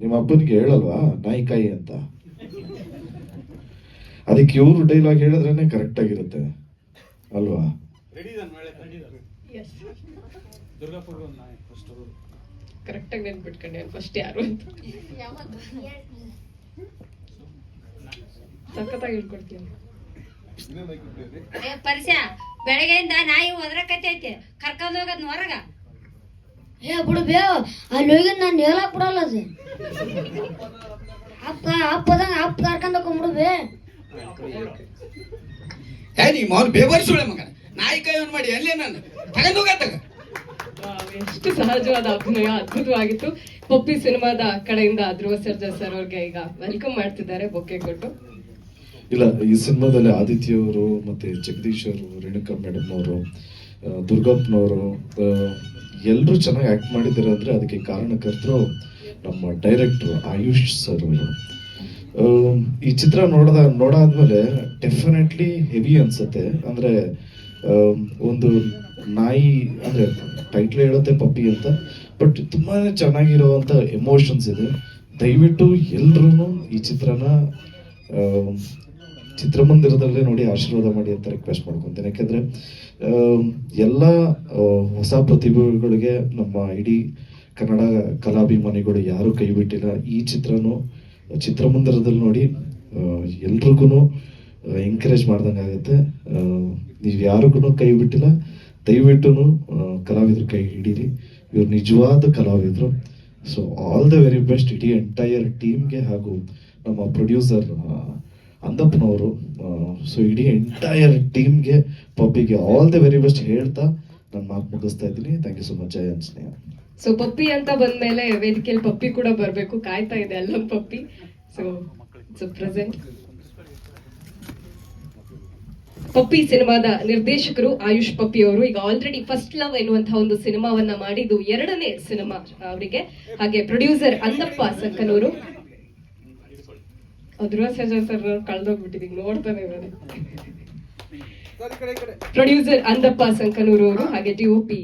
ನಿಮ್ಮ ಅಪ್ಪನಿಗೆ ಹೇಳಲ್ವಾ ನಾಯಿಕಾಯಿ ಅಂತ? ಅದಕ್ಕೆ ಇವ್ರು ಡೈಲಾಗ್ ಹೇಳಿದ್ರೇನೆ ಕರೆಕ್ಟ್ ಆಗಿರುತ್ತೆ ಅಲ್ವಾ? ಕರೆಕ್ಟ್ ಆಗಿ ನೆನ್ಪಿಟ್ಕೊಂಡೆ ಫಸ್ಟ್ ಯಾರು ಅಂತ. ಸಖತ್ತಾಗಿ ಹೇಳ್ಕೊಡ್ತೀನಿ. ಪರಿಚಯ ಬೆಳಗ್ಗೆಯಿಂದ ನಾಯಿ ಒದ್ರಕತ್ತೈತೆ, ಕರ್ಕೊಂಡ್ ಹೋಗದ್ ಹೊರಗ. ಬಿಡು ಬೇವ, ಅಲ್ಲಿ ಹೋಗಿ ನಾನು ಹೇಳಕ್ ಬಿಡಲ್ಲ ಅದು. ಅಪ್ಪದಂಗ ಅಪ್ಪ ಕರ್ಕೊಂಡ್ ಹೋಗ್ಬಿಡು ಬೇ. ನೀ ಮೌನ್ ಬೇಬರ್ ಸುಳೆ ಮಗನ ನಾಯಿ ಕೈ ಆನ್ ಮಾಡಿ ಅಲ್ಲೇ ನಾನು ತಗೊಂಡ್ ಹೋಗತ್ತಾಗ. ಎಷ್ಟು ಸಹಜವಾದ ಅಭಿನಯ, ಅದ್ಭುತವಾಗಿತ್ತು. ಪಪ್ಪಿ ಸಿನಿಮಾದ ಕಡೆಯಿಂದ ಧ್ರುವ ಸರ್ಜಾ ಸರ್ ಅವ್ರಿಗೆ ಈಗ ವೆಲ್ಕಮ್ ಮಾಡ್ತಿದ್ದಾರೆ ಬೊಕ್ಕೆ ಕೊಟ್ಟು. ಇಲ್ಲ, ಈ ಸಿನಿಮಾದಲ್ಲಿ ಆದಿತ್ಯ ಅವರು ಮತ್ತೆ ಜಗದೀಶ್ ಅವರು, ರೇಣುಕಾ ಮೇಡಮ್ ಅವರು, ದುರ್ಗಪ್ಪನವರು ಎಲ್ಲರೂ ಚೆನ್ನಾಗಿ ಆಕ್ಟ್ ಮಾಡಿದ್ದಾರೆ. ಅಂದ್ರೆ ಅದಕ್ಕೆ ಕಾರಣಕರ್ತರು ನಮ್ಮ ಡೈರೆಕ್ಟರ್ ಆಯುಷ್ ಸರ್ ಅವರು. ಈ ಚಿತ್ರ ನೋಡಾದ್ಮೇಲೆ ಡೆಫಿನೆಟ್ಲಿ ಹೆವಿ ಅನ್ಸುತ್ತೆ. ಅಂದ್ರೆ ಒಂದು ನಾಯಿ ಅಂದ್ರೆ ಟೈಟ್ಲ್ ಹೇಳುತ್ತೆ ಪಪ್ಪಿ ಅಂತ, ಬಟ್ ತುಂಬಾ ಚೆನ್ನಾಗಿರುವಂತ ಎಮೋಷನ್ಸ್ ಇದೆ. ದಯವಿಟ್ಟು ಎಲ್ರೂ ಈ ಚಿತ್ರಮಂದಿರದಲ್ಲೇ ನೋಡಿ ಆಶೀರ್ವಾದ ಮಾಡಿ ಅಂತ ರಿಕ್ವೆಸ್ಟ್ ಮಾಡ್ಕೊತೇನೆ. ಯಾಕೆಂದ್ರೆ ಎಲ್ಲ ಹೊಸ ಪ್ರತಿಭೆಗಳಿಗೆ ನಮ್ಮ ಇಡೀ ಕನ್ನಡ ಕಲಾಭಿಮಾನಿಗಳು ಯಾರು ಕೈ ಬಿಟ್ಟಿಲ್ಲ. ಈ ಚಿತ್ರಮಂದಿರದಲ್ಲಿ ನೋಡಿ ಎಲ್ರಿಗೂ ಎಂಕರೇಜ್ ಮಾಡ್ದಂಗಾಗತ್ತೆ. ನೀವು ಯಾರಿಗೂ ಕೈ ಬಿಟ್ಟಿಲ್ಲ, ದಯವಿಟ್ಟು ಕಲಾವಿದ್ರು ಕೈ ಹಿಡೀರಿ. ಇವ್ರು ನಿಜವಾದ ಕಲಾವಿದರು. So all the very best ಇಡೀ ಎಂಟೈರ್ ಟೀಮ್ಗೆ, ಹಾಗೂ ನಮ್ಮ ಪ್ರೊಡ್ಯೂಸರ್ ಅಂದಪ್ಪನವರು. ಸೊ ಇಡೀ ಎಂಟೈರ್ ಟೀಮ್ಗೆ, ಪಪ್ಪಿಗೆ ಆಲ್ ದ ವೆರಿ ಬೆಸ್ಟ್ ಹೇಳ್ತಾ ನಾನು ಮಾತು ಮುಗಿಸ್ತಾ ಇದ್ದೀನಿ. Thank you so much. Jaya Sneha. So Puppy ಅಂತ ಬಂದ್ಮೇಲೆ ವೇದಿಕೆಯಲ್ಲಿ ಪಪ್ಪಿ ಕೂಡ ಬರ್ಬೇಕು, ಕಾಯ್ತಾ ಇದೆ ಅಲ್ಲೊಂದು ಪಪ್ಪಿ. ಸೊ ಪ್ರೆಸೆಂಟ್ ಪಪ್ಪಿ ಸಿನಿಮಾದ ನಿರ್ದೇಶಕರು ಆಯುಷ್ ಪಪ್ಪಿ ಅವರು. ಈಗ ಆಲ್ರೆಡಿ ಫಸ್ಟ್ ಲವ್ ಎನ್ನುವಂತಹ ಒಂದು ಸಿನಿಮಾವನ್ನ ಮಾಡಿದ್ದು 2ನೇ ಸಿನಿಮಾ ಅವರಿಗೆ. ಹಾಗೆ ಪ್ರೊಡ್ಯೂಸರ್ ಅಂದಪ್ಪ ಸಂಕನೂರು. ಧ್ರುವ ಸರ್ಜಾ ಸರ್ ಕಳ್ದೋಗ್ಬಿಟ್ಟಿದೀಗ ನೋಡ್ತಾನೆ ಇದ್ದಾರೆ. ಪ್ರೊಡ್ಯೂಸರ್ ಅಂದಪ್ಪ ಸಂಕನೂರು ಅವರು, ಹಾಗೆ DOP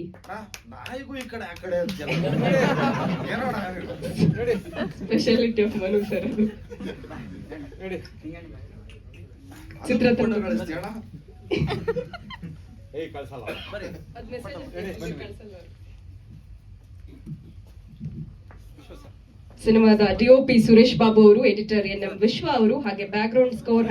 speciality of Manu sir ಅದು. ಚಿತ್ರತಂಡ ಸಿನಿಮಾದ ಡಿಒಪಿ ಸುರೇಶ್ ಬಾಬು ಅವರು, ಎಡಿಟರ್ ಎನ್ ಎಂ ವಿಶ್ವ ಅವರು, ಹಾಗೆ ಬ್ಯಾಕ್ ಗ್ರೌಂಡ್ ಸ್ಕೋರ್